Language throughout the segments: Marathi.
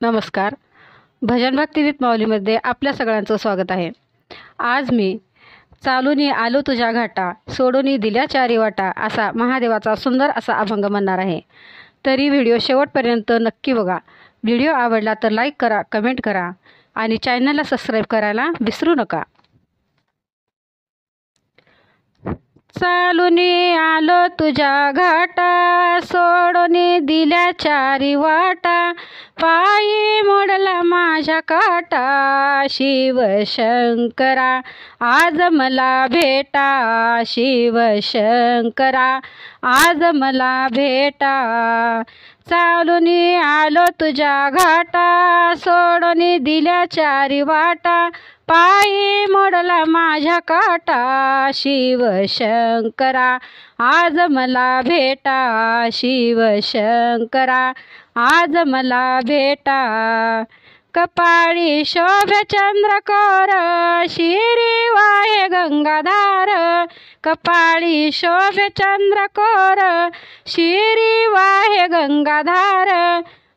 नमस्कार. भजन भक्ती विथ माऊलीमध्ये आपल्या सगळ्यांचं स्वागत आहे. आज मी चालूनी आलो तुझ्या घाटा, सोडूनी दिल्या चारी वाटा असा महादेवाचा सुंदर असा अभंग म्हणणार आहे. तरी व्हिडिओ शेवटपर्यंत नक्की बघा. व्हिडिओ आवडला तर लाईक करा, कमेंट करा आणि चॅनलला सबस्क्राईब करायला विसरू नका. चालूनी आलो तुझ्या घाटा, सोडूनी दिल्या चारी वाटा, पायी मोडला माझ्या काटा, शिवशंकरा आज मला भेटा, शिवशंकरा आज मला भेटा. चालूनी आलो तुझ्या घाटा, सोडूनी दिल्या चारी वाटा, पायी मोडला माझ्या काटा, शिवशंकरा आज मला भेटा, शिवशंकरा आज मला भेटा. कपाळी शोभे चंद्रकोर, शिरी वाहे गंगाधार, कपाळी शोभे चंद्रकोर, शिरी वाहे गंगाधार,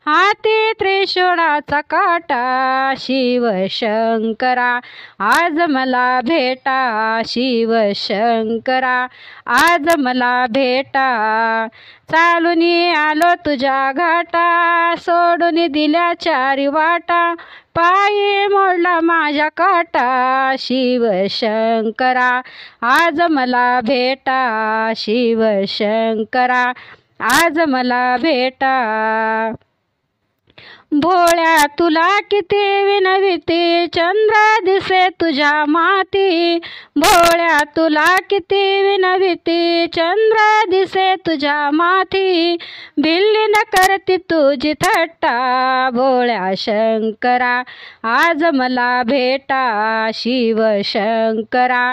हाती त्रिशूळाचा काटा, शिवशंकरा आज मला भेटा, शिवशंकरा आज मला भेटा. चालूनी आलो तुझ्या घाटा, सोडून दिल्या चारी वाटा, पायी मोडला माझ्या काटा, शिवशंकरा आज मला भेटा, शिवशंकरा आज मला भेटा. भोळ्या तुला किती विनविती, चंद्र दिसे तुझ्या माती, भोळ्या तुला किती विनविती, चंद्र दिसे तुझ्या माथी, भिल्ली न करती तुझी थट्टा, भोळ्या शंकरा आज मला भेटा, शिवशंकरा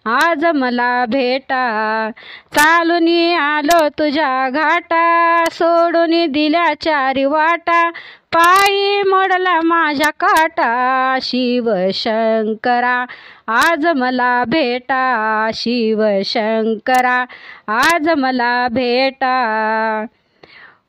आज मला भेटा. चालूनी आलो तुझ्या घाटा, सोडून दिल्या चारी वाटा, पायी मोडला माझ्या काटा, शिवशंकरा आज मला भेटा, शिवशंकरा आज मला भेटा.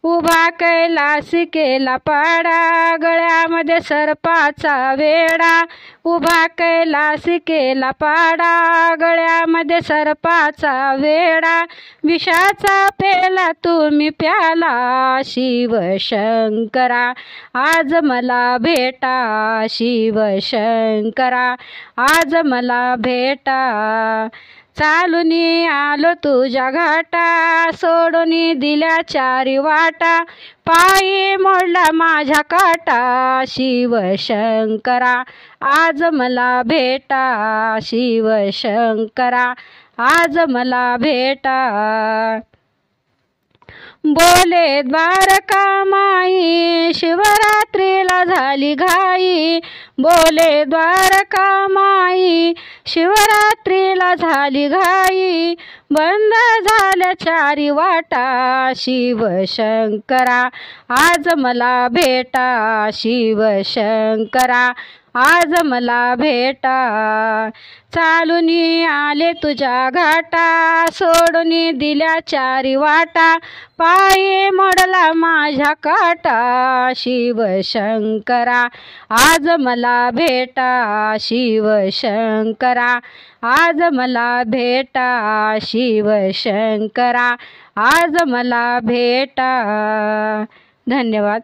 उभा कैलासी केला पाडा, गळ्यामध्ये सर्पाचा वेडा, उभा कैलासी केला पाडा, गळ्यामध्ये सर्पाचा वेडा, विषाचा पेला तुम्ही प्याला, शिवशंकरा आज मला भेटा, शिवशंकरा आज मला भेटा. चालूनी आलो तुझ्या घाटा, सोडून दिल्या चारी वाटा, पायी मोडला माझ्या काटा, शिवशंकरा आज मला भेटा, शिवशंकरा आज मला भेटा. बोले द्वारका माई, शिवरात्रीला झाली घाई, बोले द्वारका माई, शिवरात्रीला झाली घाई, बंद झाल्या चारी वाटा, शिवशंकरा आज मला भेटा, शिवशंकरा आज मला भेटा. चालूनी आले तुझ्या घाटा, सोडून दिल्या चारी वाटा, पायी मोडला माझ्या काटा, शिवशंकरा आज मला भेटा, शिवशंकरा आज मला भेटा, शिवशंकरा आज मला भेटा. धन्यवाद.